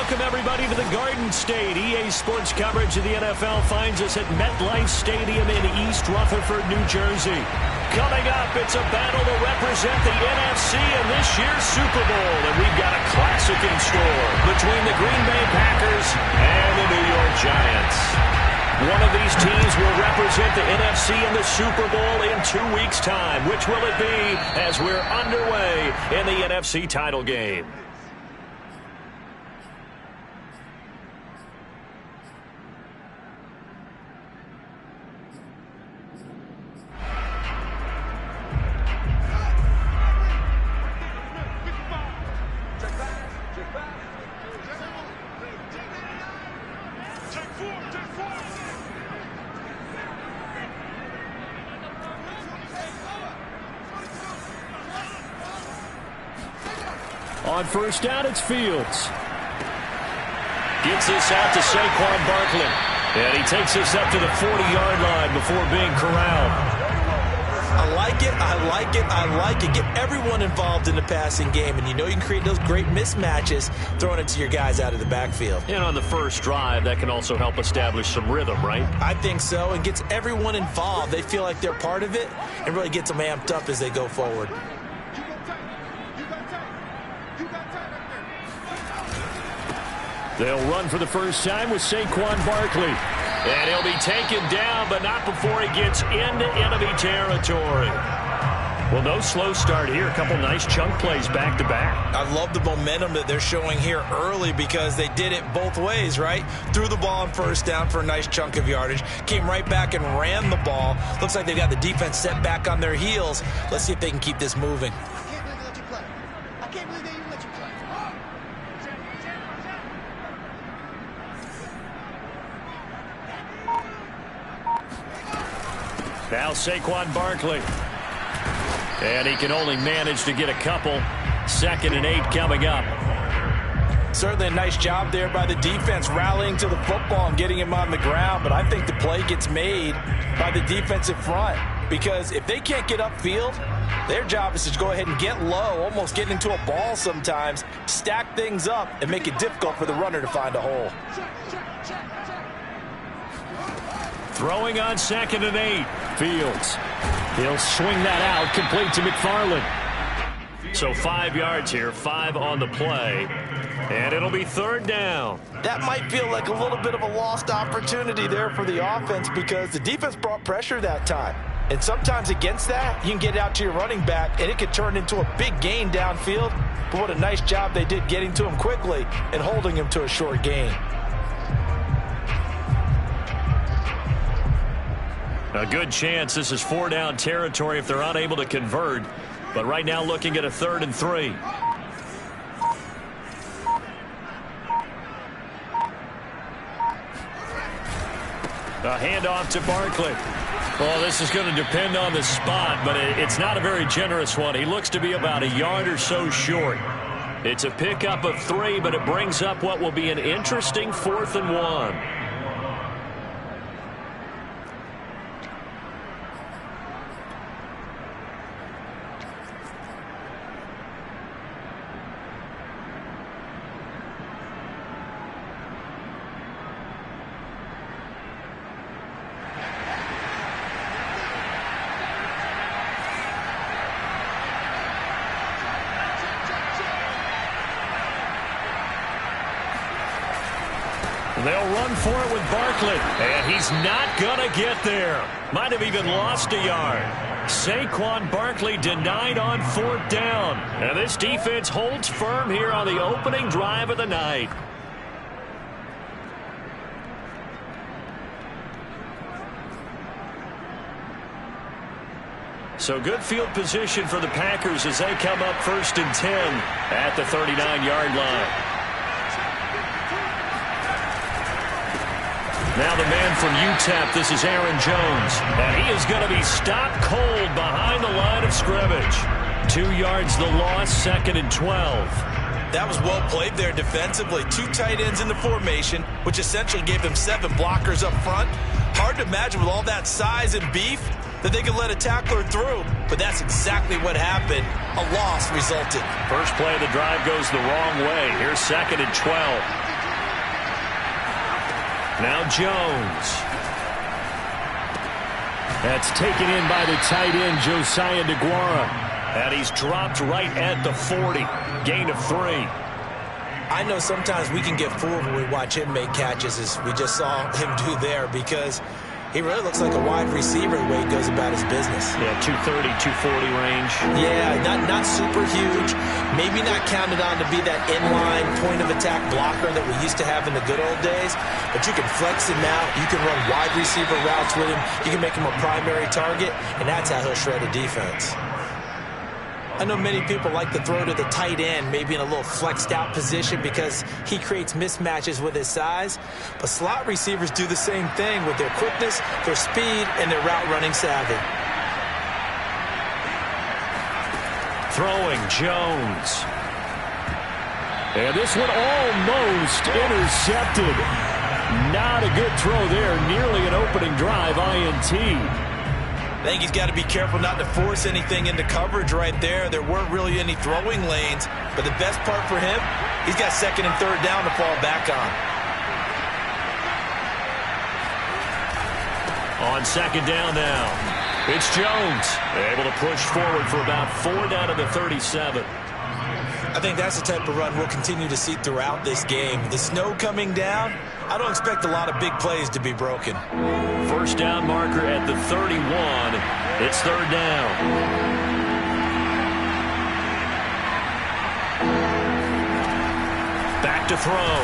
welcome everybody to the Garden State. EA Sports coverage of the NFL finds us at MetLife Stadium in East Rutherford, New Jersey. Coming up, it's a battle to represent the NFC in this year's Super Bowl. And we've got a classic in store between the Green Bay Packers and the New York Giants. One of these teams will represent the NFC in the Super Bowl in 2 weeks' time. Which will it be as we're underway in the NFC title game? On first down, it's Fields. Gets this out to Saquon Barkley. And he takes this up to the 40-yard line before being corralled. I like it, I like it, I like it. Get everyone involved in the passing game. And you know you can create those great mismatches throwing it to your guys out of the backfield. And on the first drive, that can also help establish some rhythm, right? I think so, and gets everyone involved. They feel like they're part of it and really gets them amped up as they go forward. They'll run for the first time with Saquon Barkley. And he'll be taken down, but not before he gets into enemy territory. Well, no slow start here. A couple nice chunk plays back-to-back. I love the momentum that they're showing here early because they did it both ways, right? Threw the ball on first down for a nice chunk of yardage. Came right back and ran the ball. Looks like they've got the defense set back on their heels. Let's see if they can keep this moving. Now Saquon Barkley. And he can only manage to get a couple. 2nd and 8 coming up. Certainly a nice job there by the defense rallying to the football and getting him on the ground. But I think the play gets made by the defensive front. Because if they can't get upfield, their job is to go ahead and get low, almost get into a ball sometimes, stack things up, and make it difficult for the runner to find a hole. Throwing on 2nd and 8. Fields. He'll swing that out, complete to McFarland. So 5 yards here, 5 on the play. And it'll be 3rd down. That might feel like a little bit of a lost opportunity there for the offense because the defense brought pressure that time. And sometimes against that, you can get out to your running back, and it could turn into a big gain downfield. But what a nice job they did getting to him quickly and holding him to a short gain. A good chance this is 4-down territory if they're unable to convert. But right now looking at a 3rd and 3. A handoff to Barkley. Well, this is going to depend on the spot, but it's not a very generous one. He looks to be about a yard or so short. It's a pickup of 3, but it brings up what will be an interesting 4th and 1. They'll run for it with Barkley. And he's not going to get there. Might have even lost a yard. Saquon Barkley denied on 4th down. And this defense holds firm here on the opening drive of the night. So good field position for the Packers as they come up 1st and 10 at the 39-yard line. Now the man from UTEP, this is Aaron Jones. And he is going to be stopped cold behind the line of scrimmage. 2 yards the loss, 2nd and 12. That was well played there defensively. 2 tight ends in the formation, which essentially gave them 7 blockers up front. Hard to imagine with all that size and beef that they could let a tackler through. But that's exactly what happened. A loss resulted. First play of the drive goes the wrong way. Here's 2nd and 12. Now Jones. That's taken in by the tight end, Josiah DeGuara. And he's dropped right at the 40. Gain of 3. I know sometimes we can get fooled when we watch him make catches, as we just saw him do there, because he really looks like a wide receiver the way he goes about his business. Yeah, 230, 240 range. Yeah, not super huge. Maybe not counted on to be that inline point-of-attack blocker that we used to have in the good old days. But you can flex him out. You can run wide receiver routes with him. You can make him a primary target, and that's how he'll shred a defense. I know many people like to throw to the tight end, maybe in a little flexed out position because he creates mismatches with his size. But slot receivers do the same thing with their quickness, their speed, and their route running savvy. Throwing Jones. And this one almost intercepted. Not a good throw there. Nearly an opening drive INT. I think he's got to be careful not to force anything into coverage right there. There weren't really any throwing lanes. But the best part for him, he's got second and third down to fall back on. On second down now, it's Jones. Able to push forward for about 4 down to the 37. I think that's the type of run we'll continue to see throughout this game. The snow coming down, I don't expect a lot of big plays to be broken. First down marker at the 31. It's third down. Back to throw.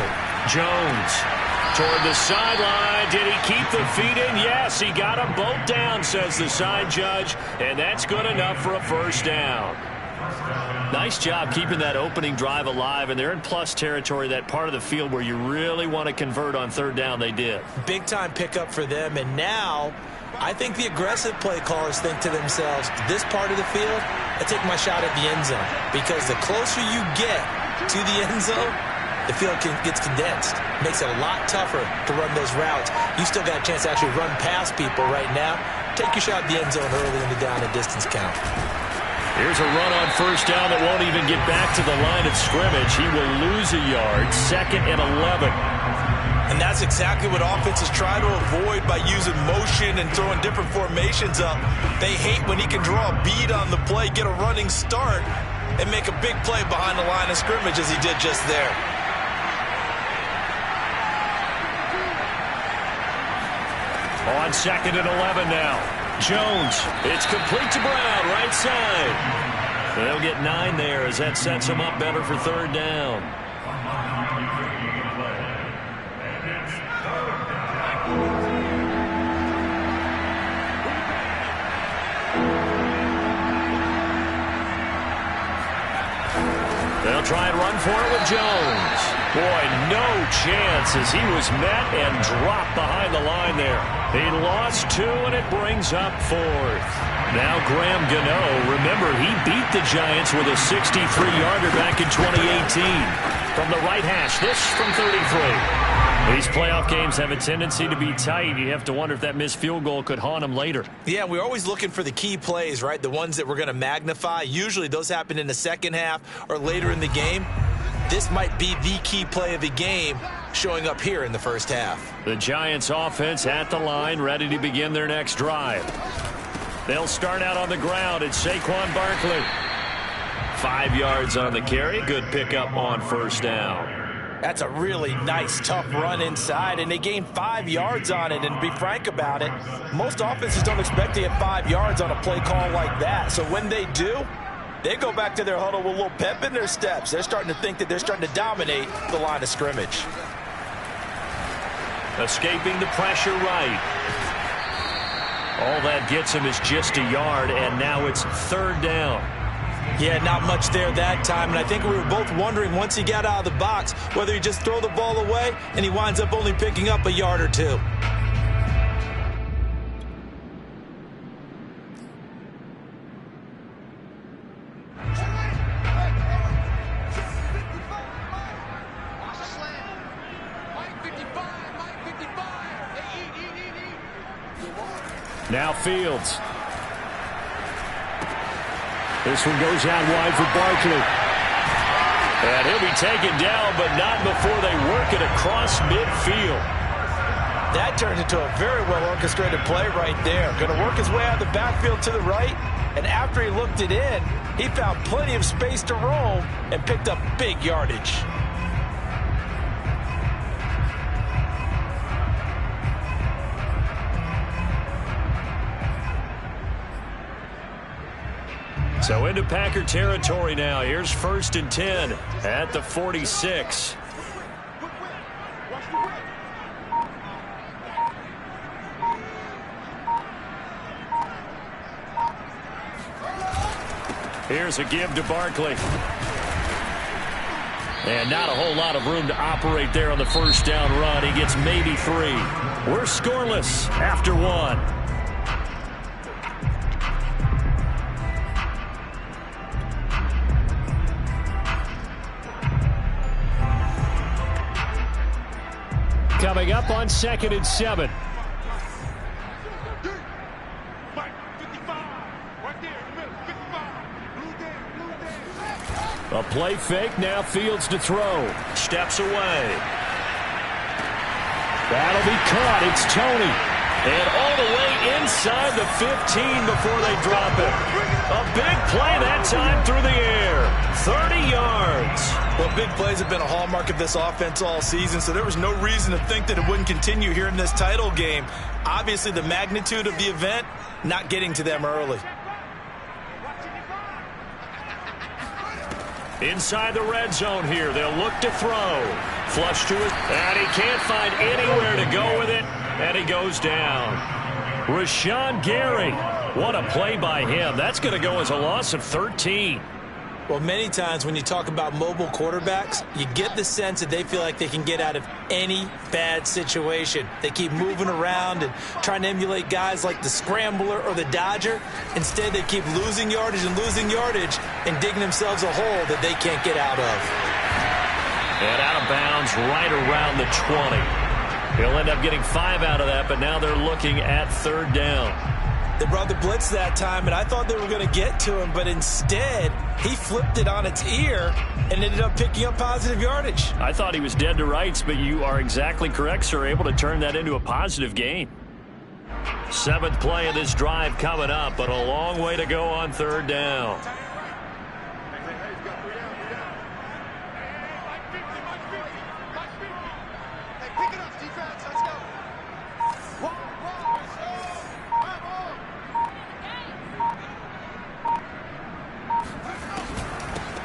Jones toward the sideline. Did he keep the feet in? Yes, he got them both down, says the side judge. And that's good enough for a first down. Nice job keeping that opening drive alive, and they're in plus territory, that part of the field where you really want to convert on third down. They did. Big-time pickup for them, and now I think the aggressive play callers think to themselves, this part of the field, I take my shot at the end zone, because the closer you get to the end zone, the field gets condensed. Makes it a lot tougher to run those routes. You still got a chance to actually run past people right now. Take your shot at the end zone early in the down and distance count. Here's a run on first down that won't even get back to the line of scrimmage. He will lose a yard, 2nd and 11. And that's exactly what offenses try to avoid by using motion and throwing different formations up. They hate when he can draw a bead on the play, get a running start, and make a big play behind the line of scrimmage as he did just there. On 2nd and 11 now. Jones, it's complete to Brown, right side. They'll get 9 there as that sets them up better for third down. They'll try and run for it with Jones. Boy, no chance as he was met and dropped behind the line there. He lost 2, and it brings up 4th. Now Graham Gano, remember, he beat the Giants with a 63-yarder back in 2018. From the right hash, this from 33. These playoff games have a tendency to be tight. You have to wonder if that missed field goal could haunt him later. Yeah, we're always looking for the key plays, right? The ones that we're going to magnify. Usually those happen in the second half or later in the game. This might be the key play of the game showing up here in the first half. The Giants offense at the line, ready to begin their next drive. They'll start out on the ground. It's Saquon Barkley. 5 yards on the carry. Good pickup on first down. That's a really nice, tough run inside, and they gained 5 yards on it. And to be frank about it, most offenses don't expect to get 5 yards on a play call like that. So when they do, they go back to their huddle with a little pep in their steps. They're starting to think that they're starting to dominate the line of scrimmage. Escaping the pressure right. All that gets him is just a yard, and now it's third down. Yeah, not much there that time, and I think we were both wondering once he got out of the box whether he just throw the ball away and he winds up only picking up a yard or 2. Now Fields. This one goes out wide for Barkley. And he'll be taken down, but not before they work it across midfield. That turned into a very well-orchestrated play right there. Going to work his way out of the backfield to the right, and after he looked it in, he found plenty of space to roam and picked up big yardage. So into Packer territory now. Here's 1st and 10 at the 46. Here's a give to Barkley. And not a whole lot of room to operate there on the first down run. He gets maybe 3. We're scoreless after 1. Coming up on 2nd and 7. A play fake, now Fields to throw. Steps away. That'll be caught. It's Tony. And all the way inside the 15 before they drop it. A big play that time through the air. 30 yards. Well, big plays have been a hallmark of this offense all season, so there was no reason to think that it wouldn't continue here in this title game. Obviously, the magnitude of the event not getting to them early. Inside the red zone here, they'll look to throw. Flush to it, and he can't find anywhere to go with it, and he goes down. Rashawn Gary, what a play by him. That's going to go as a loss of 13. Well, many times when you talk about mobile quarterbacks, you get the sense that they feel like they can get out of any bad situation. They keep moving around and trying to emulate guys like the Scrambler or the Dodger. Instead, they keep losing yardage and digging themselves a hole that they can't get out of. And out of bounds right around the 20. He'll end up getting 5 out of that, but now they're looking at 3rd down. They brought the blitz that time, and I thought they were going to get to him, but instead, he flipped it on its ear and ended up picking up positive yardage. I thought he was dead to rights, but you are exactly correct, sir. Able to turn that into a positive gain. 7th play of this drive coming up, but a long way to go on 3rd down.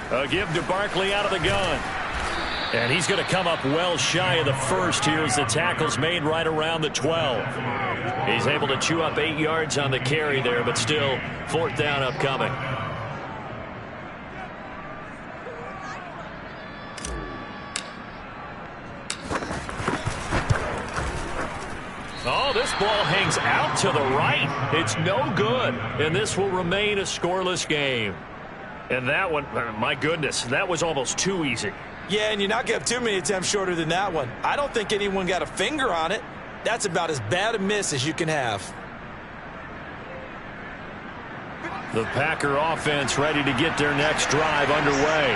A give to Barkley out of the gun. And he's going to come up well shy of the first here as the tackle's made right around the 12. He's able to chew up 8 yards on the carry there, but still 4th down upcoming. Oh, this ball hangs out to the right. It's no good, and this will remain a scoreless game. And that one, my goodness, that was almost too easy. Yeah, and you're not going to have too many attempts shorter than that one. I don't think anyone got a finger on it. That's about as bad a miss as you can have. The Packer offense ready to get their next drive underway.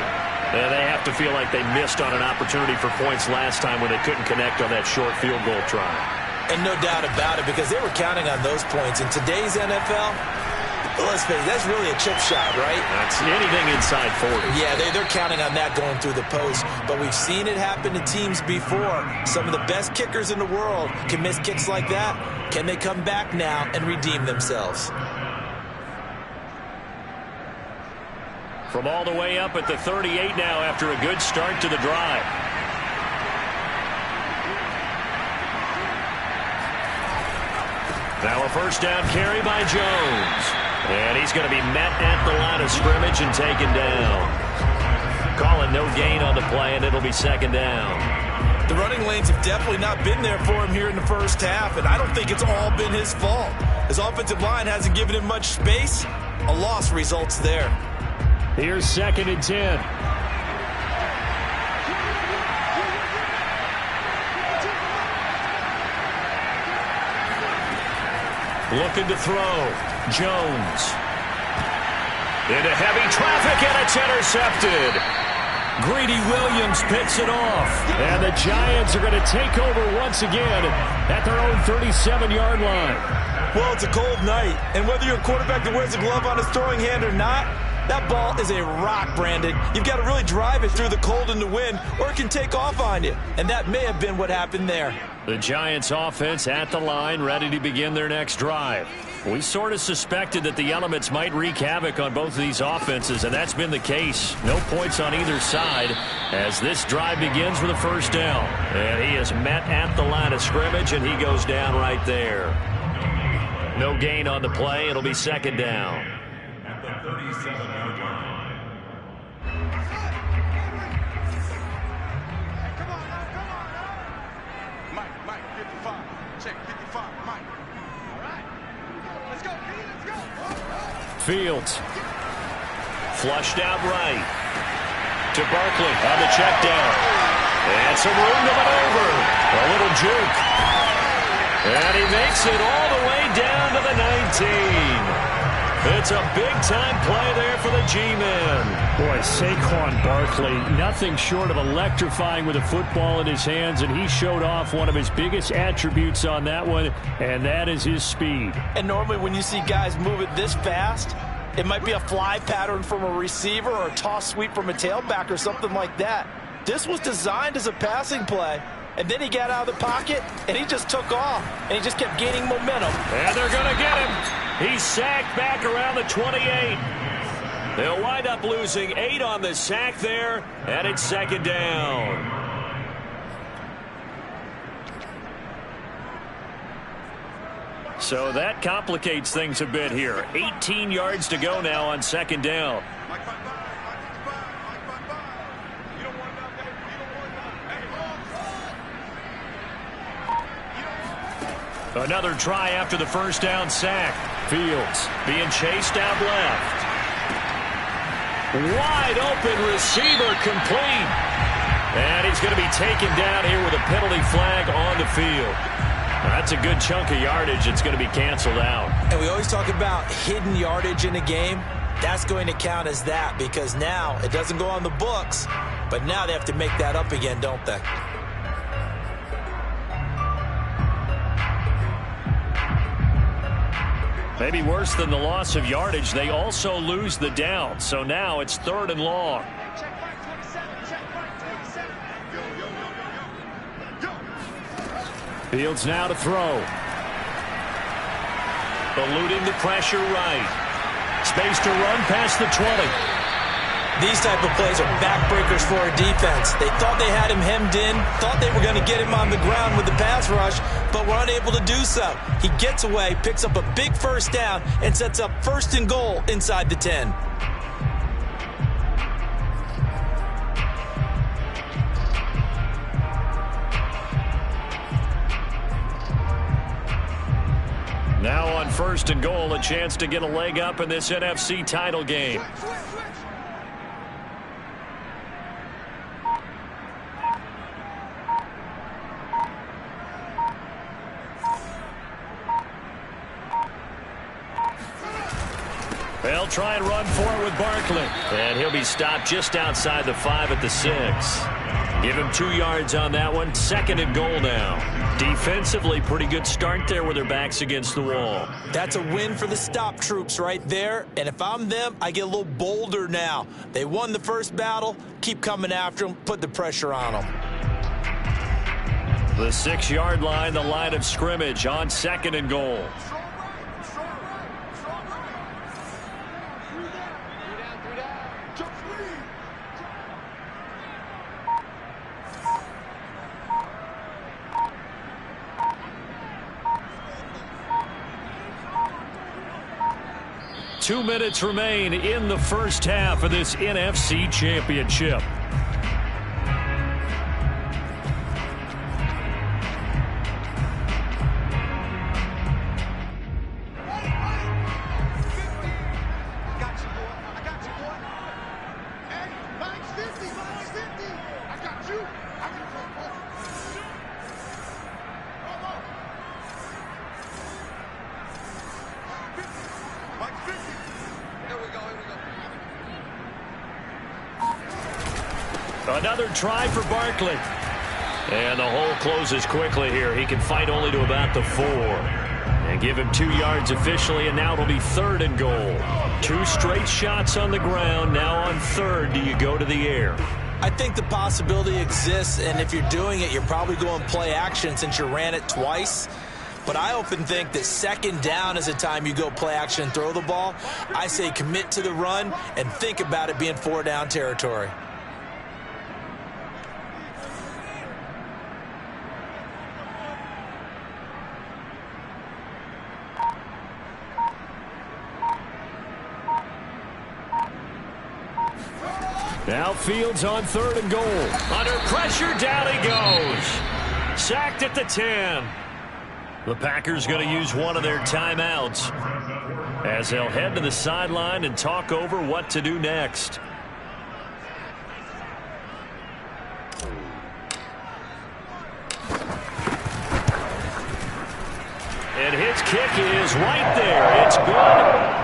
And they have to feel like they missed on an opportunity for points last time when they couldn't connect on that short field goal try. And no doubt about it, because they were counting on those points. In today's NFL, let's face it, that's really a chip shot, right? That's anything inside 40. Yeah, they're counting on that going through the post. But we've seen it happen to teams before. Some of the best kickers in the world can miss kicks like that. Can they come back now and redeem themselves? From all the way up at the 38 now after a good start to the drive. Now a first down carry by Jones. And he's going to be met at the line of scrimmage and taken down. Calling no gain on the play, and it'll be 2nd down. The running lanes have definitely not been there for him here in the first half, and I don't think it's all been his fault. His offensive line hasn't given him much space. A loss results there. Here's 2nd and 10. Looking to throw. Jones. Into heavy traffic, and it's intercepted. Greedy Williams picks it off. And the Giants are going to take over once again at their own 37-yard line. Well, it's a cold night, and whether you're a quarterback that wears a glove on his throwing hand or not, that ball is a rock, Brandon. You've got to really drive it through the cold and the wind, or it can take off on you. And that may have been what happened there. The Giants offense at the line, ready to begin their next drive. We sort of suspected that the elements might wreak havoc on both of these offenses, and that's been the case. No points on either side as this drive begins with a first down. And he is met at the line of scrimmage, and he goes down right there. No gain on the play. It'll be second down. At the 37-yard line. Come on. Mike, 55. Check, 55, Mike. All right. Let's go. Fields. Flushed out right. To Barkley on the check down. And some room to maneuver. A little juke. And he makes it all the way down to the 19. It's a big-time play there for the G-men. Boy, Saquon Barkley, nothing short of electrifying with a football in his hands, and he showed off one of his biggest attributes on that one, and that is his speed. And normally when you see guys move it this fast, it might be a fly pattern from a receiver or a toss sweep from a tailback or something like that. This was designed as a passing play. And then he got out of the pocket, and he just took off, and he just kept gaining momentum. And they're going to get him. He's sacked back around the 28. They'll wind up losing 8 on the sack there, and it's second down. So that complicates things a bit here. 18 yards to go now on second down. Another try after the first down sack. Fields being chased out left. Wide open receiver complete. And he's going to be taken down here with a penalty flag on the field. That's a good chunk of yardage. It's going to be canceled out. And we always talk about hidden yardage in a game. That's going to count as that because now it doesn't go on the books, but now they have to make that up again, don't they? Maybe worse than the loss of yardage, they also lose the down. So now it's 3rd and long. Fields now to throw. Eluding the pressure right. Space to run past the 20. These type of plays are backbreakers for a defense. They thought they had him hemmed in, thought they were going to get him on the ground with the pass rush, but were unable to do so. He gets away, picks up a big first down, and sets up 1st and goal inside the 10. Now on 1st and goal, a chance to get a leg up in this NFC title game. They'll try and run for it with Barkley. And he'll be stopped just outside the 5 at the 6. Give him 2 yards on that one. 2nd and goal now. Defensively, pretty good start there with their backs against the wall. That's a win for the stop troops right there. And if I'm them, I get a little bolder now. They won the first battle. Keep coming after them. Put the pressure on them. The 6-yard line, the line of scrimmage on 2nd and goal. 2 minutes remain in the first half of this NFC Championship. Another try for Barkley. And the hole closes quickly here. He can fight only to about the 4. And give him 2 yards officially, and now it'll be 3rd and goal. 2 straight shots on the ground. Now on 3rd, do you go to the air? I think the possibility exists, and if you're doing it, you're probably going play action since you ran it twice. But I often think that 2nd down is the time you go play action and throw the ball. I say commit to the run and think about it being 4 down territory. Now Fields on 3rd and goal. Under pressure, down he goes. Sacked at the 10. The Packers going to use one of their timeouts as they'll head to the sideline and talk over what to do next. And his kick is right there. It's good.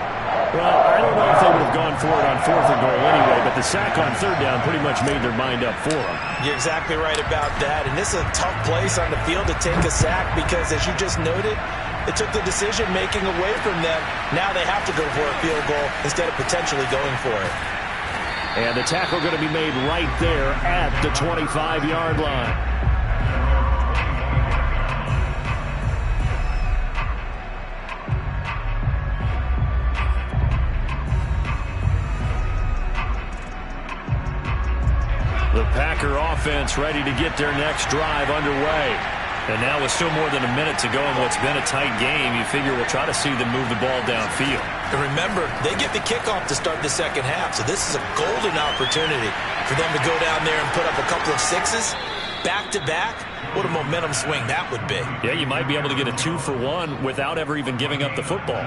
Well, I don't know if they would have gone for it on 4th and goal anyway, but the sack on 3rd down pretty much made their mind up for them. You're exactly right about that, and this is a tough place on the field to take a sack because, as you just noted, it took the decision-making away from them. Now they have to go for a field goal instead of potentially going for it. And the tackle going to be made right there at the 25-yard line. The Packer offense ready to get their next drive underway. And now with still more than a minute to go in what's been a tight game, you figure we'll try to see them move the ball downfield. And remember, they get the kickoff to start the 2nd half, so this is a golden opportunity for them to go down there and put up a couple of 6s back-to-back. What a momentum swing that would be. Yeah, you might be able to get a 2-for-1 without ever even giving up the football.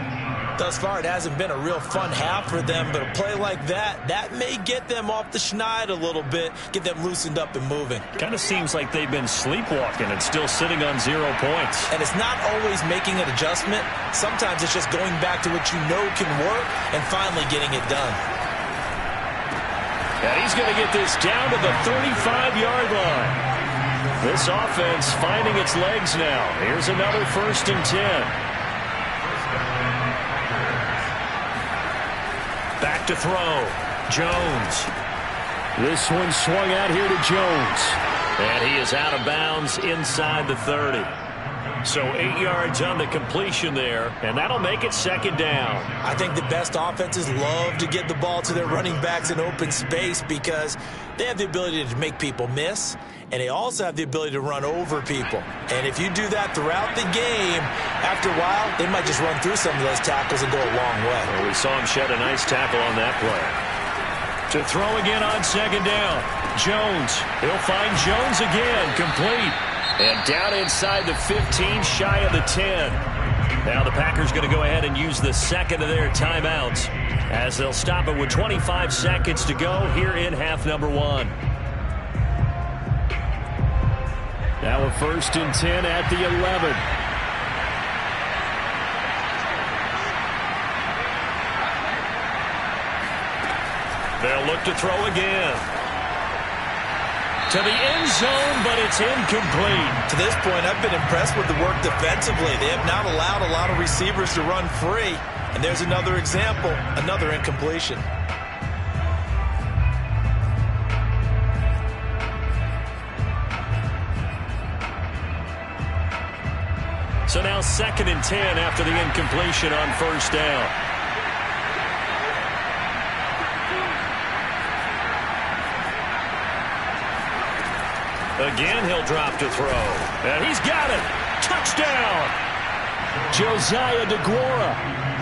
Thus far, it hasn't been a real fun half for them, but a play like that may get them off the schneid a little bit, get them loosened up and moving. Kind of seems like they've been sleepwalking and still sitting on 0 points. And it's not always making an adjustment. Sometimes it's just going back to what you know can work and finally getting it done. And he's going to get this down to the 35-yard line. This offense finding its legs now. Here's another 1st and 10. Back to throw. Jones. This one swung out here to Jones. And he is out of bounds inside the 30. So 8 yards on the completion there, and that'll make it 2nd down. I think the best offenses love to get the ball to their running backs in open space because they have the ability to make people miss, and they also have the ability to run over people. And if you do that throughout the game, after a while, they might just run through some of those tackles and go a long way. Well, we saw him shed a nice tackle on that play. To throw again on 2nd down. Jones. He'll find Jones again. Complete. And down inside the 15, shy of the 10. Now the Packers going to go ahead and use the 2nd of their timeouts as they'll stop it with 25 seconds to go here in half number 1. Now a 1st and 10 at the 11. They'll look to throw again. To the end zone, but it's incomplete. To this point, I've been impressed with the work defensively. They have not allowed a lot of receivers to run free. And there's another example, another incompletion. So now 2nd and 10 after the incompletion on 1st down. Again, he'll drop to throw. And he's got it. Touchdown. Josiah DeGuara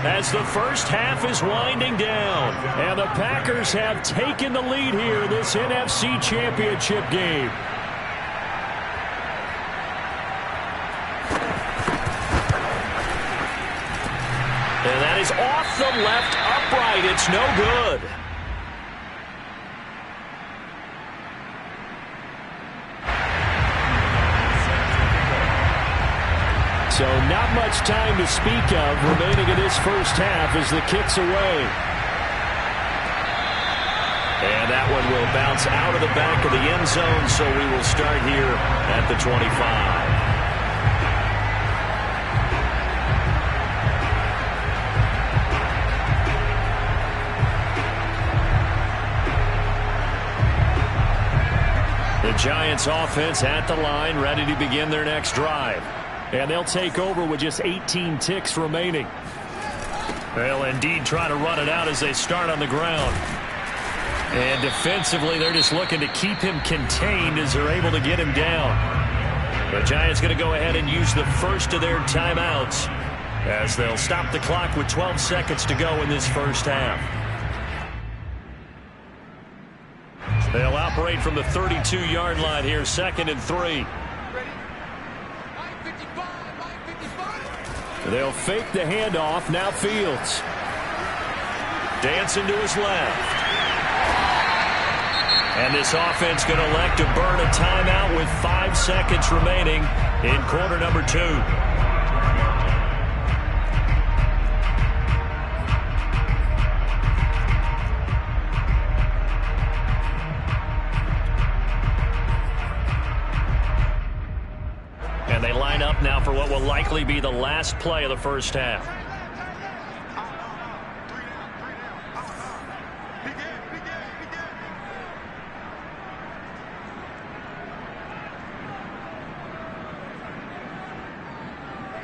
as the first half is winding down. And the Packers have taken the lead here in this NFC Championship game. And that is off the left upright. It's no good. So not much time to speak of remaining in this first half as the kick's away. And that one will bounce out of the back of the end zone, so we will start here at the 25. The Giants offense at the line, ready to begin their next drive. And they'll take over with just 18 ticks remaining. They'll indeed try to run it out as they start on the ground. And defensively, they're just looking to keep him contained as they're able to get him down. The Giants going to go ahead and use the first of their timeouts as they'll stop the clock with 12 seconds to go in this first half. They'll operate from the 32-yard line here, 2nd and 3. They'll fake the handoff. Now Fields. Dancing to his left. And this offense going to elect to burn a timeout with 5 seconds remaining in quarter number 2. And they line up now for what will likely be the last play of the first half.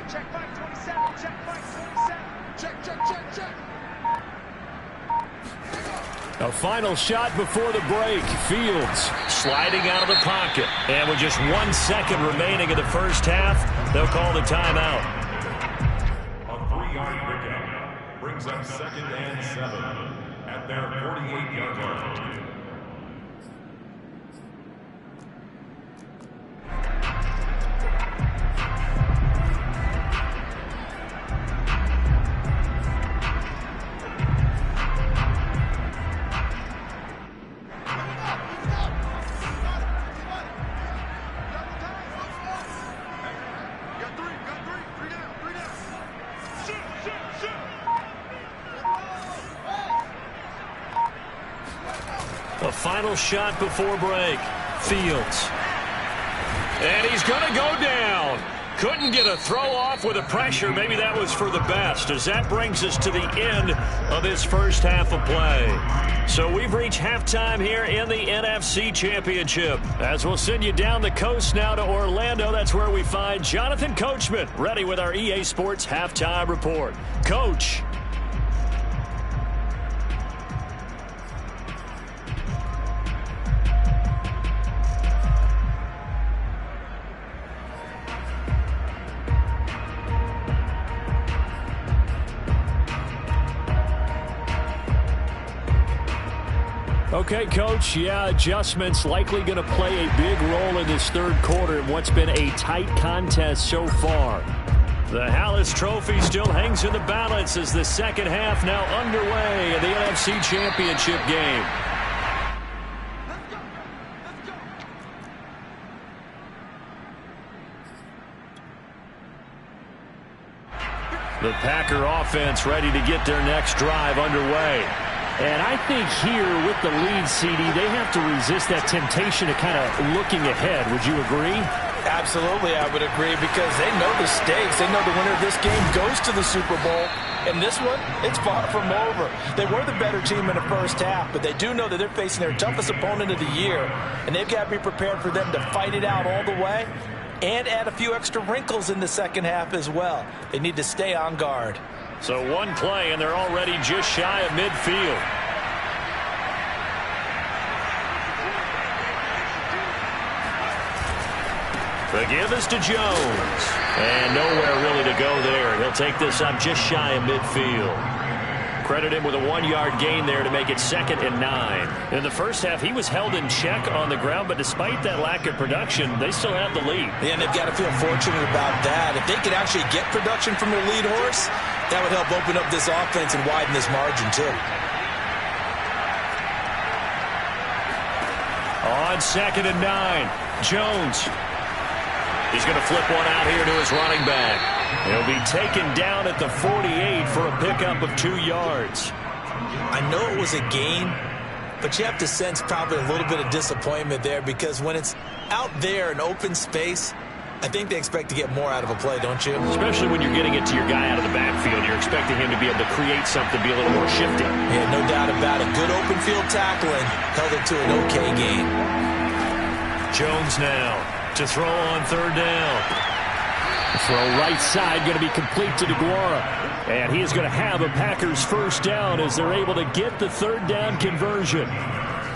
Check back 27, check back 27. Check. A final shot before the break. Fields sliding out of the pocket. And with just 1 second remaining in the first half, they'll call the timeout. A 3-yard pickup brings up 2nd and 7 at their 48-yard line. A final shot before break. Fields. And he's going to go down. Couldn't get a throw off with the pressure. Maybe that was for the best, as that brings us to the end of this first half of play. So we've reached halftime here in the NFC Championship. As we'll send you down the coast now to Orlando, that's where we find Jonathan Coachman, ready with our EA Sports Halftime Report. Coach. Okay, Coach, yeah, adjustments likely going to play a big role in this third quarter in what's been a tight contest so far. The Hallis Trophy still hangs in the balance as the second half now underway in the NFC Championship game. The Packer offense ready to get their next drive underway. And I think here with the lead, CD, they have to resist that temptation of kind of looking ahead. Would you agree? Absolutely, I would agree, because they know the stakes. They know the winner of this game goes to the Super Bowl. And this one, it's far from over. They were the better team in the first half, but they do know that they're facing their toughest opponent of the year. And they've got to be prepared for them to fight it out all the way and add a few extra wrinkles in the second half as well. They need to stay on guard. So one play, and they're already just shy of midfield. The give is to Jones. And nowhere really to go there. He'll take this up just shy of midfield. Credit him with a 1-yard gain there to make it 2nd and 9. In the first half, he was held in check on the ground, but despite that lack of production, they still have the lead. Yeah, and they've got to feel fortunate about that. If they could actually get production from their lead horse, that would help open up this offense and widen this margin, too. On 2nd and 9, Jones. He's going to flip one out here to his running back. He'll be taken down at the 48 for a pickup of 2 yards. I know it was a gain, but you have to sense probably a little bit of disappointment there because when it's out there in open space, I think they expect to get more out of a play, don't you? Especially when you're getting it to your guy out of the backfield. You're expecting him to be able to create something, be a little more shifty. Yeah, no doubt about it. Good open field tackling. Held it to an okay gain. Jones now to throw on third down. Throw right side going to be complete to DeGuara. And he is going to have a Packers first down as they're able to get the third down conversion.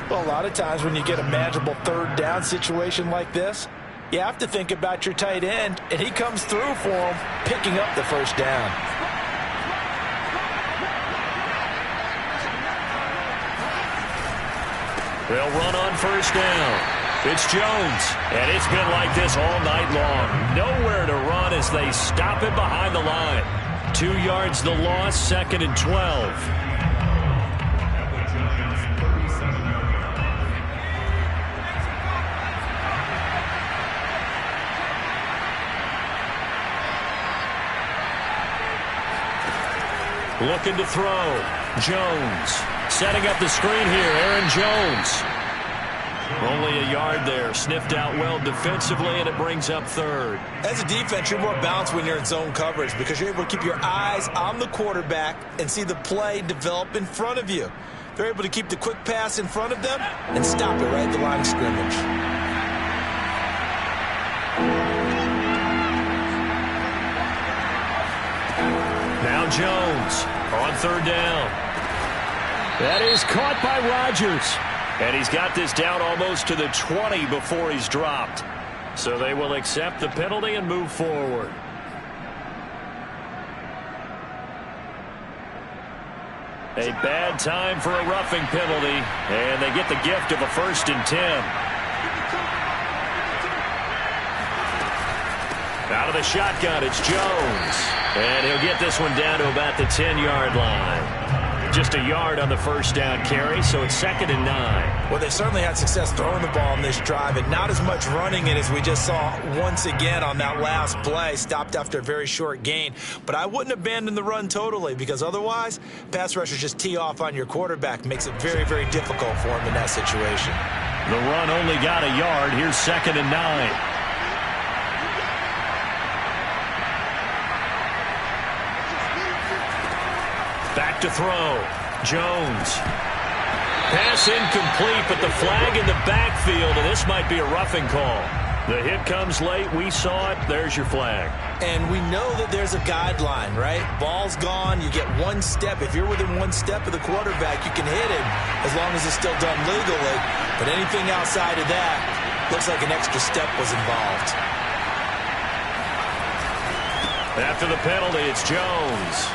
Well, a lot of times when you get a manageable third down situation like this, you have to think about your tight end, and he comes through for him, picking up the first down. They'll run on first down. It's Jones, and it's been like this all night long. Nowhere to run as they stop it behind the line. 2 yards the loss, 2nd and 12. Looking to throw. Jones setting up the screen here. Aaron Jones. Only a yard there. Sniffed out well defensively, and it brings up third. As a defense, you're more balanced when you're in zone coverage because you're able to keep your eyes on the quarterback and see the play develop in front of you. They're able to keep the quick pass in front of them and stop it right at the line of scrimmage. Now Jones on third down. That is caught by Rodgers. And he's got this down almost to the 20 before he's dropped. So they will accept the penalty and move forward. A bad time for a roughing penalty. And they get the gift of a 1st and 10. Out of the shotgun, it's Jones. And he'll get this one down to about the 10-yard line. Just a yard on the first down carry, so it's 2nd and 9. Well, they certainly had success throwing the ball in this drive, and not as much running it as we just saw once again on that last play. Stopped after a very short gain. But I wouldn't abandon the run totally because otherwise, pass rushers just tee off on your quarterback. Makes it very, very difficult for him in that situation. The run only got a yard. Here's 2nd and 9. Back to throw. Jones. Pass incomplete, but the flag in the backfield, and this might be a roughing call. The hit comes late. We saw it. There's your flag. And we know that there's a guideline, right? Ball's gone. You get 1 step. If you're within 1 step of the quarterback, you can hit him as long as it's still done legally. But anything outside of that looks like an extra step was involved. After the penalty, it's Jones.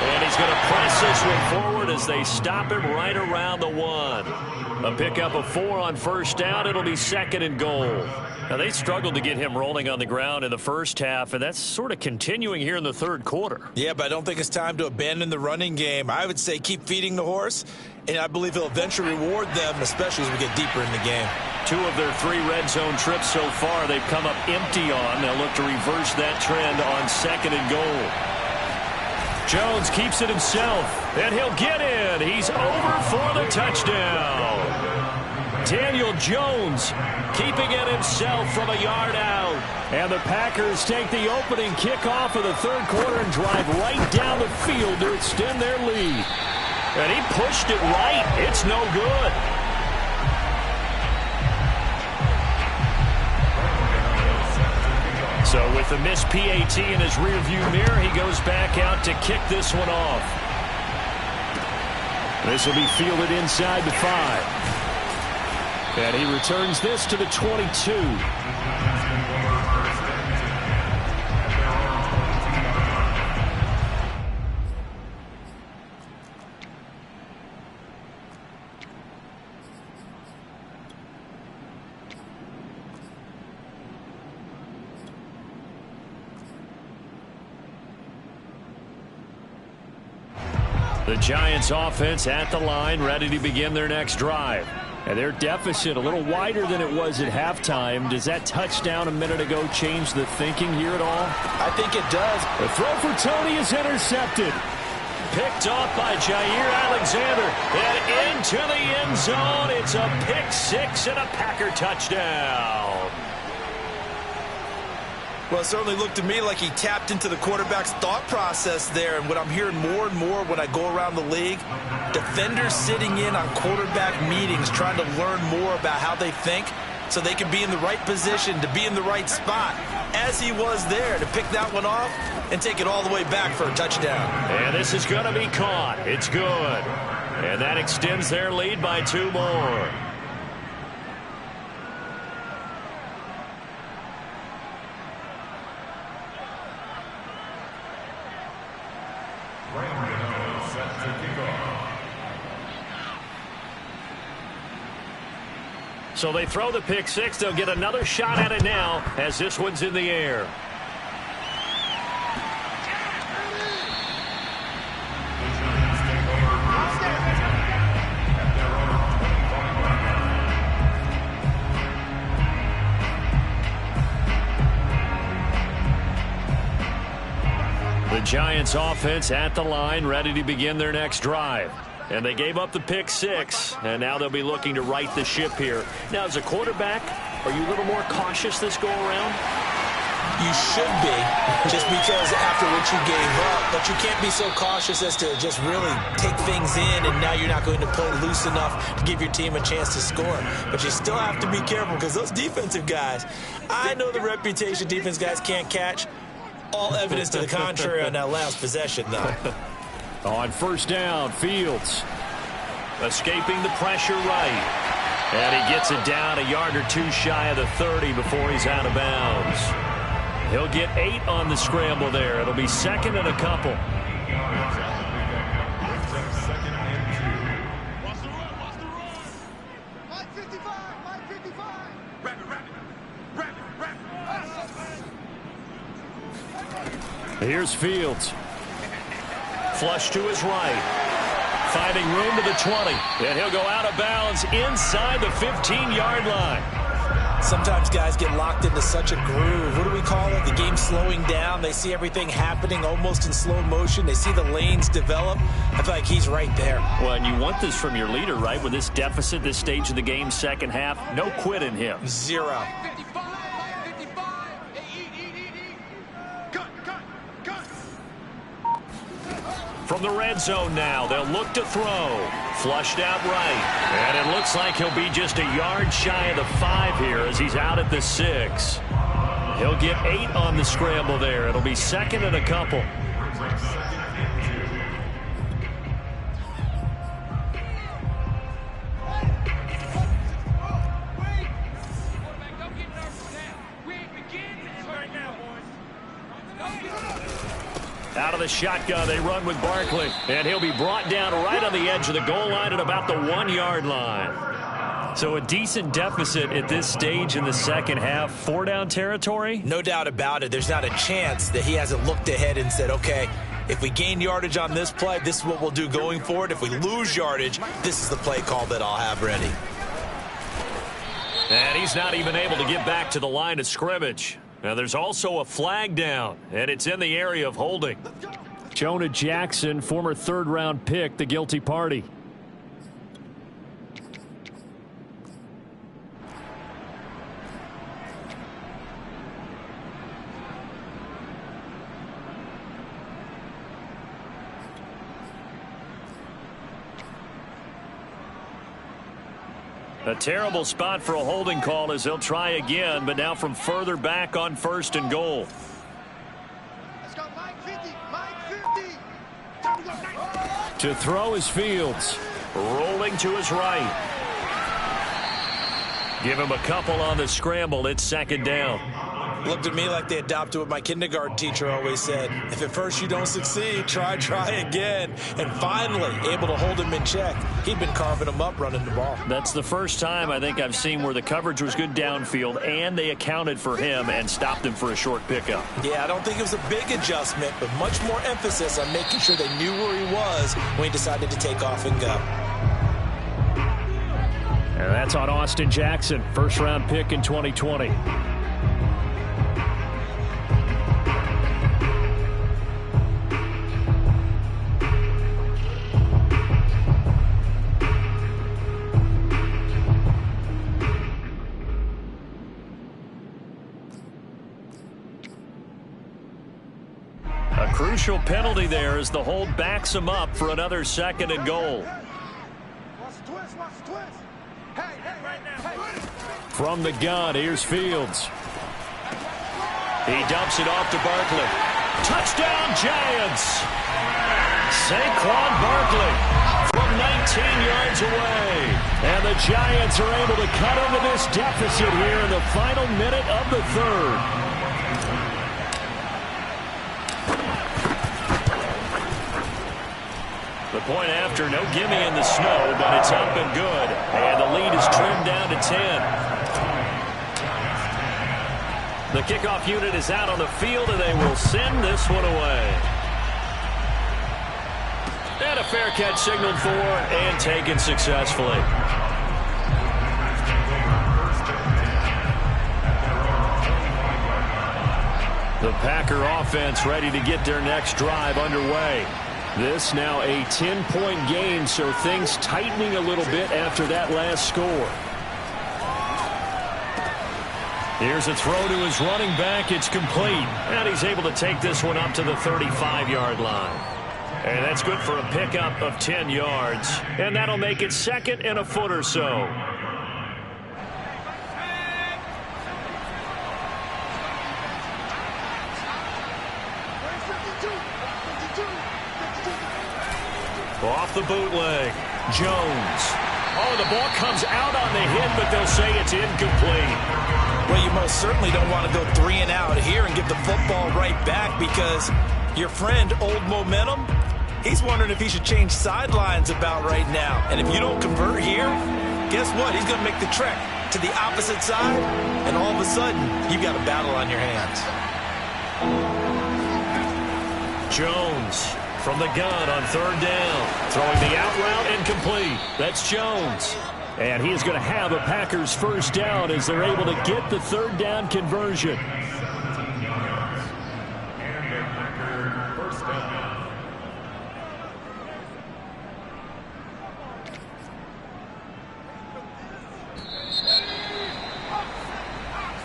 And he's going to press this one forward as they stop him right around the 1. A pickup of 4 on first down. It'll be 2nd and goal. Now, they struggled to get him rolling on the ground in the first half, and that's sort of continuing here in the third quarter. Yeah, but I don't think it's time to abandon the running game. I would say keep feeding the horse, and I believe he'll eventually reward them, especially as we get deeper in the game. 2 of their 3 red zone trips so far they've come up empty on. They'll look to reverse that trend on 2nd and goal. Jones keeps it himself, and he'll get in. He's over for the touchdown. Daniel Jones keeping it himself from a yard out. And the Packers take the opening kickoff of the third quarter and drive right down the field to extend their lead. And he pushed it right. It's no good. So with the missed PAT in his rearview mirror, he goes back out to kick this one off. This will be fielded inside the 5. And he returns this to the 22. The Giants offense at the line, ready to begin their next drive. And their deficit a little wider than it was at halftime. Does that touchdown a minute ago change the thinking here at all? I think it does. The throw for Tony is intercepted. picked off by Jair Alexander. And into the end zone. It's a pick six and a Packer touchdown. Well, it certainly looked to me like he tapped into the quarterback's thought process there. And what I'm hearing more and more when I go around the league, defenders sitting in on quarterback meetings trying to learn more about how they think so they can be in the right position, to be in the right spot, as he was there, to pick that one off and take it all the way back for a touchdown. And this is going to be caught. It's good. And that extends their lead by 2 more. Set to kick off. So they throw the pick six. They'll get another shot at it now as this one's in the air. The Giants offense at the line, ready to begin their next drive. And they gave up the pick six, and now they'll be looking to right the ship here. Now, as a quarterback, are you a little more cautious this go-around? You should be, just because after what you gave up, but you can't be so cautious as to just really take things in, and now you're not going to play loose enough to give your team a chance to score. But you still have to be careful, because those defensive guys, I know the reputation defense guys can't catch. All evidence to the contrary on that last possession, though. On first down, Fields escaping the pressure right. And he gets it down a yard or two shy of the 30 before he's out of bounds. He'll get 8 on the scramble there. It'll be second and a couple. Second and 2. Watch the run, watch the run. Mike 55, Mike 55. Wrap it, wrap it. Wrap it, wrap it. Here's Fields. Flush to his right. Finding room to the 20. And he'll go out of bounds inside the 15-yard line. Sometimes guys get locked into such a groove. What do we call it? The game slowing down. They see everything happening almost in slow motion. They see the lanes develop. I feel like he's right there. Well, and you want this from your leader, right? With this deficit, this stage of the game, second half, no quit in him. 0. 55, 55. Hey, eat. Cut. From the red zone now, they'll look to throw. Flushed out right. And it looks like he'll be just a yard shy of the 5 here as he's out at the 6. He'll get 8 on the scramble there. It'll be second and a couple. Out of the shotgun, they run with Barkley. And he'll be brought down right on the edge of the goal line at about the 1-yard line. So a decent deficit at this stage in the second half. 4-down territory? No doubt about it. There's not a chance that he hasn't looked ahead and said, okay, if we gain yardage on this play, this is what we'll do going forward. If we lose yardage, this is the play call that I'll have ready. And he's not even able to get back to the line of scrimmage. Now, there's also a flag down, and it's in the area of holding. Jonah Jackson, former third-round pick, the guilty party. A terrible spot for a holding call as they'll try again, but now from further back on first and goal. Let's go, Mike 50, Mike 50. Time to go, Mike. To throw is Fields. Rolling to his right. Give him a couple on the scramble. It's second down. Looked at me like they adopted what my kindergarten teacher always said. If at first you don't succeed, try again. And finally, able to hold him in check. He'd been carving him up running the ball. That's the first time I think I've seen where the coverage was good downfield and they accounted for him and stopped him for a short pickup. Yeah, I don't think it was a big adjustment, but much more emphasis on making sure they knew where he was when he decided to take off and go. And that's on Austin Jackson, first-round pick in 2020. Crucial penalty there as the hold backs him up for another 2nd and goal. From the gun, here's Fields. He dumps it off to Barkley. Touchdown, Giants! Saquon Barkley from 19 yards away. And the Giants are able to cut into this deficit here in the final minute of the 3rd. The point after, no gimme in the snow, but it's up and good. And the lead is trimmed down to 10. The kickoff unit is out on the field, and they will send this one away. And a fair catch signaled for and taken successfully. The Packer offense ready to get their next drive underway. This now a 10-point game, so things tightening a little bit after that last score. Here's a throw to his running back. It's complete. And he's able to take this one up to the 35-yard line. And that's good for a pickup of 10 yards. And that'll make it 2nd and a foot or so. Off the bootleg, Jones. Oh, the ball comes out on the hit, but they'll say it's incomplete. Well, you most certainly don't want to go 3 and out here and give the football right back, because your friend, Old Momentum, he's wondering if he should change sidelines about right now. And if you don't convert here, guess what? He's going to make the trek to the opposite side, and all of a sudden, you've got a battle on your hands. Jones from the gun on 3rd down. Throwing the out route incomplete. That's Jones. And he is going to have a Packers first down as they're able to get the 3rd down conversion.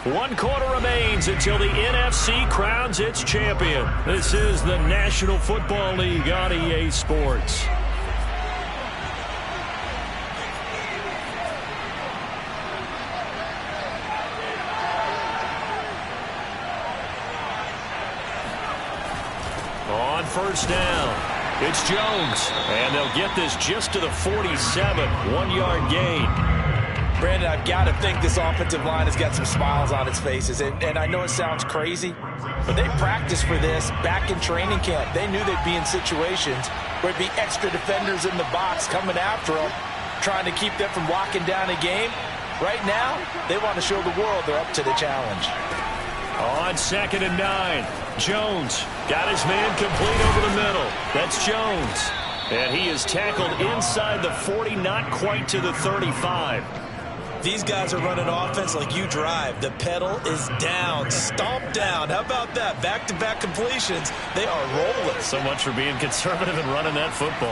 One quarter remains until the NFC crowns its champion. This is the National Football League on EA Sports. On 1st down, it's Jones. And they'll get this just to the 47, 1-yard gain. Brandon, I've got to think this offensive line has got some smiles on its faces. And I know it sounds crazy, but they practiced for this back in training camp. They knew they'd be in situations where there'd be extra defenders in the box coming after them, trying to keep them from locking down a game. Right now, they want to show the world they're up to the challenge. On 2nd and 9, Jones got his man complete over the middle. That's Jones. And he is tackled inside the 40, not quite to the 35. These guys are running offense like you drive. The pedal is down, stomp down. How about that? Back-to-back completions. They are rolling. So much for being conservative and running that football.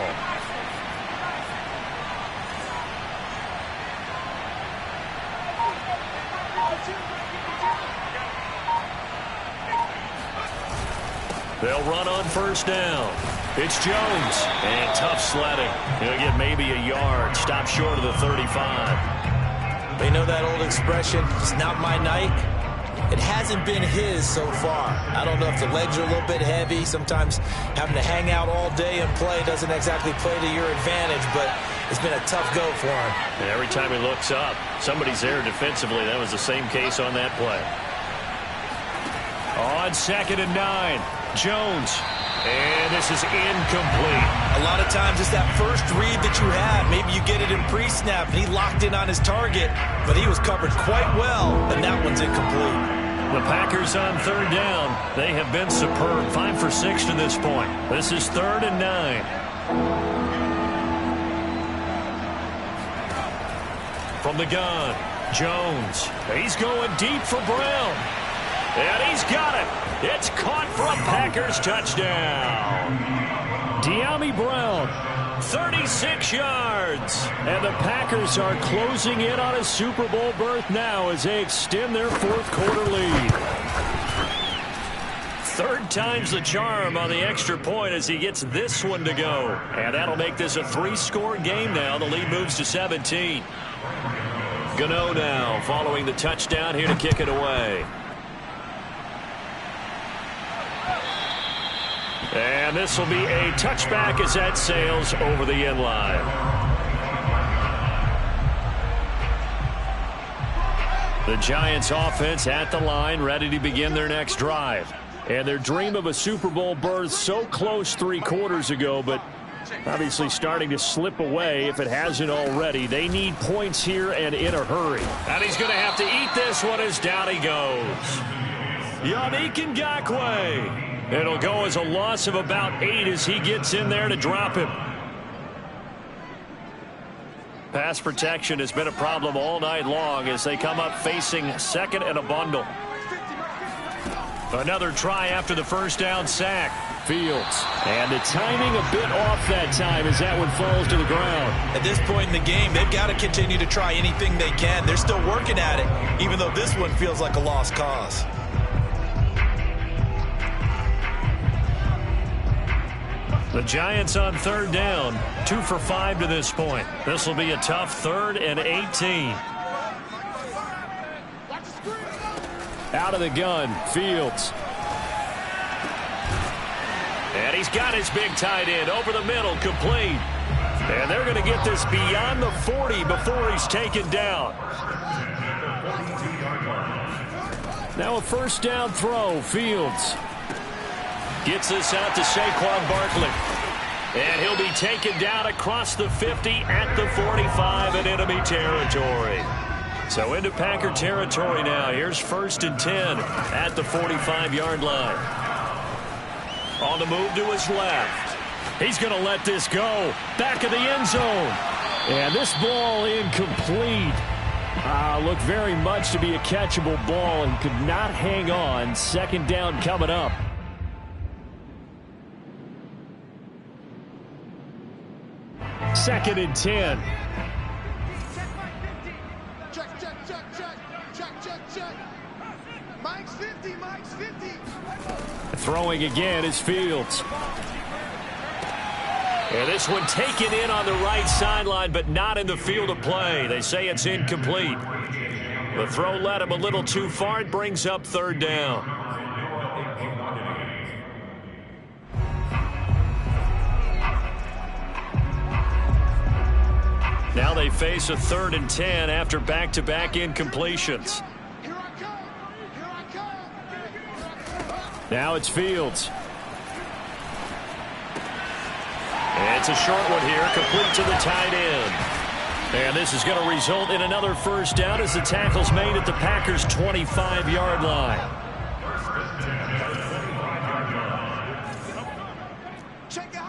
They'll run on 1st down. It's Jones. And tough sledding. He'll get maybe a yard. Stop short of the 35. They know that old expression, it's not my night. It hasn't been his so far. I don't know if the legs are a little bit heavy. Sometimes having to hang out all day and play doesn't exactly play to your advantage, but it's been a tough go for him. And every time he looks up, somebody's there defensively. That was the same case on that play. On 2nd and 9, Jones. And this is incomplete. A lot of times it's that first read that you have. Maybe you get it in pre-snap, and he locked in on his target, but he was covered quite well, and that one's incomplete. The Packers on 3rd down. They have been superb. 5 for 6 to this point. This is 3rd and 9. From the gun, Jones. He's going deep for Brown. And he's got it. It's caught for a Packers touchdown. De'Ami Brown, 36 yards. And the Packers are closing in on a Super Bowl berth now as they extend their 4th quarter lead. Third time's the charm on the extra point as he gets this one to go. And that'll make this a 3-score game now. The lead moves to 17. Gano now following the touchdown here to kick it away. And this will be a touchback as that sails over the end line. The Giants offense at the line, ready to begin their next drive. And their dream of a Super Bowl berth so close 3 quarters ago, but obviously starting to slip away if it hasn't already. They need points here and in a hurry. And he's going to have to eat this one as down he goes. Yannick Ngakoue. It'll go as a loss of about 8 as he gets in there to drop him. Pass protection has been a problem all night long as they come up facing second and a bundle. Another try after the first down sack. Fields. And the timing a bit off that time as that one falls to the ground. At this point in the game, they've got to continue to try anything they can. They're still working at it, even though this one feels like a lost cause. The Giants on third down, 2 for 5 to this point. This will be a tough 3rd and 18. Out of the gun, Fields. And he's got his big tight end over the middle, complete. And they're going to get this beyond the 40 before he's taken down. Now a first down throw, Fields. Gets this out to Saquon Barkley. And he'll be taken down across the 50 at the 45 in enemy territory. So into Packer territory now. Here's 1st and 10 at the 45-yard line. On the move to his left. He's going to let this go. Back of the end zone. And this ball incomplete. Looked very much to be a catchable ball and could not hang on. 2nd down coming up. Second and 10. Check. Mike's 50, Mike's 50. Throwing again is Fields. And this one taken in on the right sideline, but not in the field of play. They say it's incomplete. The throw led him a little too far. It brings up 3rd down. Now they face a 3rd and 10 after back-to-back incompletions. Here I come. Now it's Fields. And it's a short one here, complete to the tight end. And this is going to result in another first down as the tackle's made at the Packers' 25-yard line. Check it out.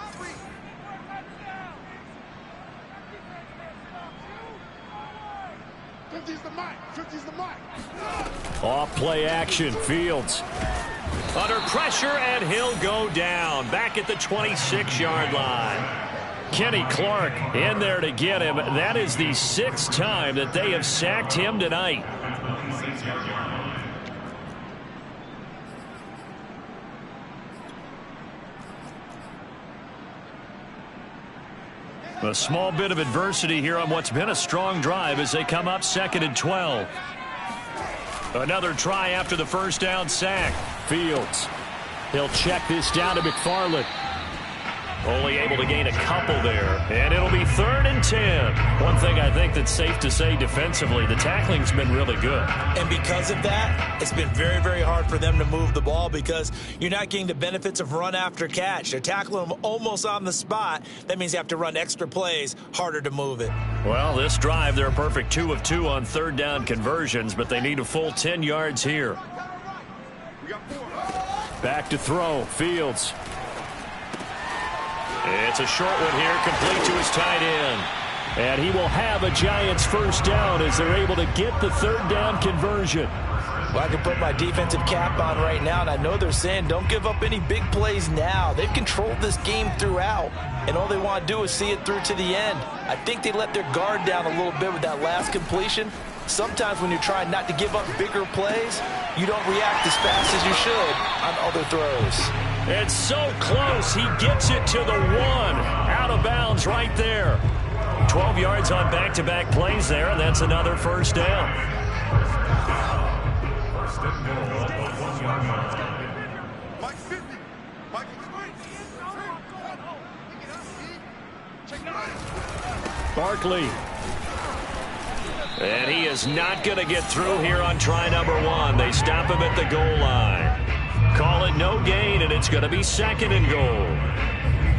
50's the mic. Off play action, Fields. Under pressure, and he'll go down. Back at the 26-yard line. Kenny Clark in there to get him. That is the 6th time that they have sacked him tonight. A small bit of adversity here on what's been a strong drive as they come up 2nd and 12. Another try after the first down sack. Fields. He'll check this down to McFarland. Only able to gain a couple there. And it'll be 3rd and 10. One thing I think that's safe to say defensively, the tackling's been really good. And because of that, it's been very, very hard for them to move the ball because you're not getting the benefits of run after catch. They're tackling them almost on the spot. That means you have to run extra plays, harder to move it. Well, this drive, they're a perfect 2 of 2 on 3rd down conversions, but they need a full 10 yards here. Back to throw, Fields. It's a short one here, complete to his tight end. And he will have a Giants first down as they're able to get the 3rd down conversion. Well, I can put my defensive cap on right now, and I know they're saying don't give up any big plays now. They've controlled this game throughout, and all they want to do is see it through to the end. I think they let their guard down a little bit with that last completion. Sometimes when you're trying not to give up bigger plays, you don't react as fast as you should on other throws. It's so close. He gets it to the 1. Out of bounds right there. 12 yards on back-to-back plays there, and that's another first down. Barkley. And he is not going to get through here on try number 1. They stop him at the goal line. Call it no gain, and it's going to be 2nd and goal.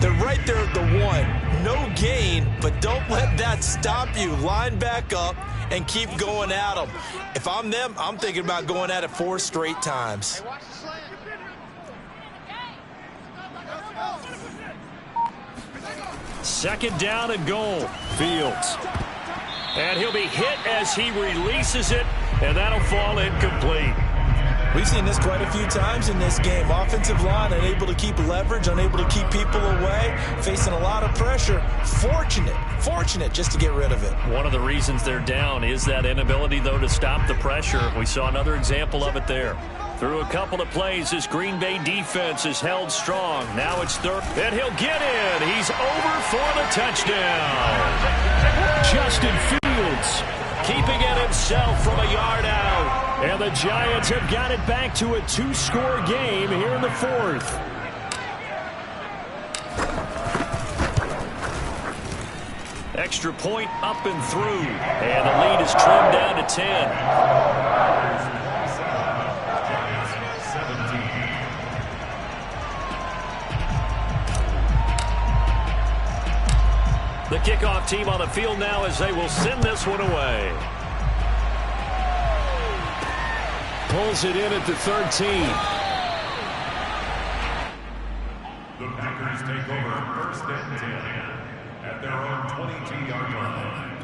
They're right there at the 1. No gain, but don't let that stop you. Line back up and keep going at them. If I'm them, I'm thinking about going at it 4 straight times. Second down and goal. Fields. And he'll be hit as he releases it, and that'll fall incomplete. We've seen this quite a few times in this game. Offensive line unable to keep leverage, unable to keep people away, facing a lot of pressure. Fortunate just to get rid of it. One of the reasons they're down is that inability, though, to stop the pressure. We saw another example of it there. Through a couple of plays, this Green Bay defense is held strong. Now it's 3rd, and he'll get in. He's over for the touchdown. Justin Fields keeping it himself from a yard out. And the Giants have got it back to a 2-score game here in the 4th. Extra point up and through. And the lead is trimmed down to 10. The kickoff team on the field now as they will send this one away. Pulls it in at the 13. The Packers take over 1st and 10 at their own 22-yard line.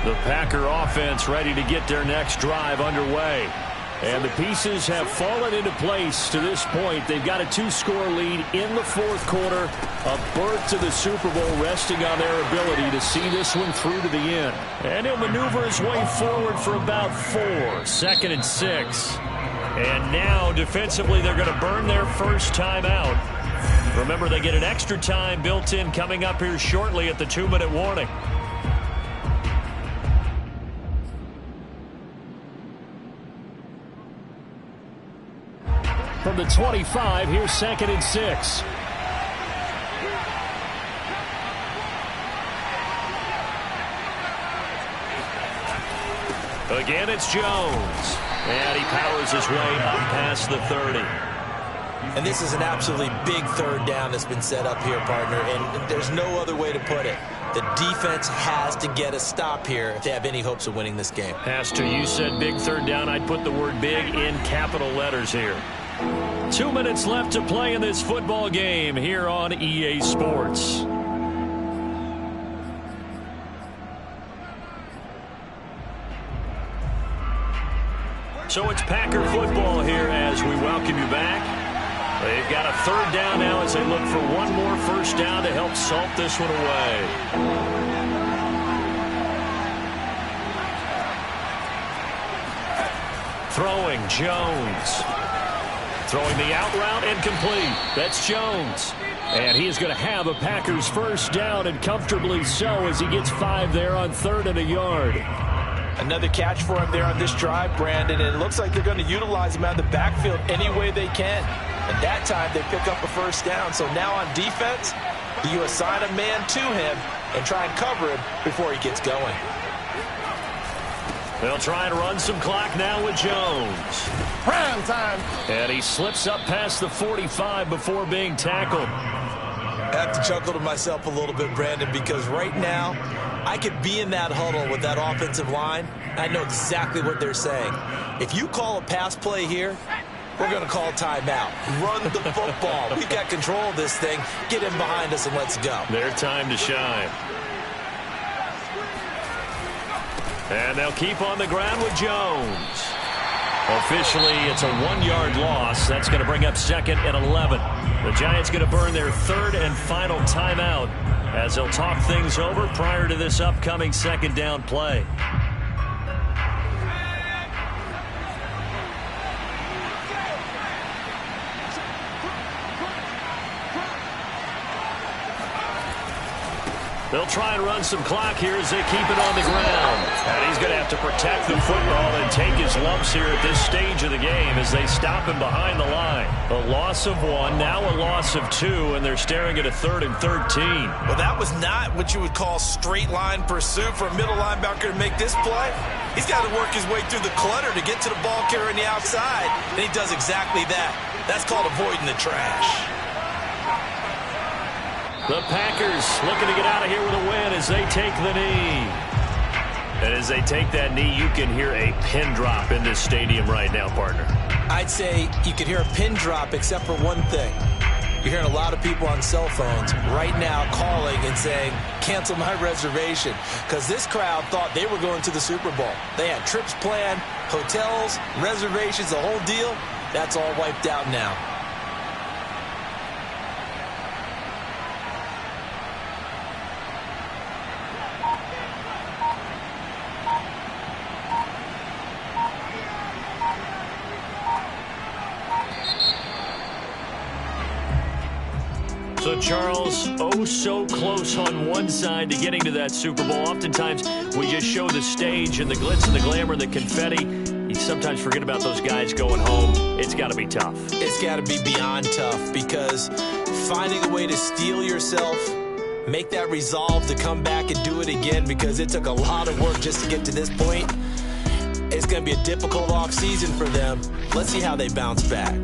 The Packer offense ready to get their next drive underway. And the pieces have fallen into place to this point. They've got a 2-score lead in the 4th quarter. A berth to the Super Bowl resting on their ability to see this one through to the end. And he'll maneuver his way forward for about 4. 2nd and 6. And now defensively they're going to burn their first time out. Remember, they get an extra time built in coming up here shortly at the 2-minute warning. From the 25, here's 2nd and 6. Again, it's Jones. And he powers his way up past the 30. And this is an absolutely big 3rd down that's been set up here, partner, and there's no other way to put it. The defense has to get a stop here if they have any hopes of winning this game. Pastor, you said big 3rd down. I'd put the word big in capital letters here. 2 minutes left to play in this football game here on EA Sports. So it's Packer football here as we welcome you back. They've got a 3rd down now as they look for one more first down to help salt this one away. Throwing, Jones. Throwing the out route incomplete. That's Jones. And he is going to have a Packers first down, and comfortably so, as he gets 5 there on 3rd and a yard. Another catch for him there on this drive, Brandon, and it looks like they're going to utilize him out of the backfield any way they can. And that time they pick up a first down. So now on defense, you assign a man to him and try and cover him before he gets going. They'll try and run some clock now with Jones. Prime time. And he slips up past the 45 before being tackled. I have to chuckle to myself a little bit, Brandon, because right now I could be in that huddle with that offensive line. I know exactly what they're saying. If you call a pass play here, We're going to call timeout. Run the football. We've got control of this thing. Get him behind us and let's go. Their time to shine. And they'll keep on the ground with Jones. Officially, it's a 1-yard loss. That's going to bring up 2nd and 11. The Giants going to burn their 3rd and final timeout as they'll talk things over prior to this upcoming 2nd down play. They'll try and run some clock here as they keep it on the ground. And he's going to have to protect the football and take his lumps here at this stage of the game as they stop him behind the line. A loss of 1, now a loss of 2, and they're staring at a 3rd and 13. Well, that was not what you would call straight line pursuit for a middle linebacker to make this play. He's got to work his way through the clutter to get to the ball carrier on the outside, and he does exactly that. That's called avoiding the trash. The Packers looking to get out of here with a win as they take the knee. And as they take that knee, you can hear a pin drop in this stadium right now, partner. I'd say you could hear a pin drop except for one thing. You're hearing a lot of people on cell phones right now calling and saying, cancel my reservation, because this crowd thought they were going to the Super Bowl. They had trips planned, hotels, reservations, the whole deal. That's all wiped out now. So, Charles, oh so close on one side to getting to that Super Bowl. Oftentimes, we just show the stage and the glitz and the glamour and the confetti. You sometimes forget about those guys going home. It's got to be tough. It's got to be beyond tough, because finding a way to steel yourself, make that resolve to come back and do it again, because it took a lot of work just to get to this point. It's going to be a difficult offseason for them. Let's see how they bounce back.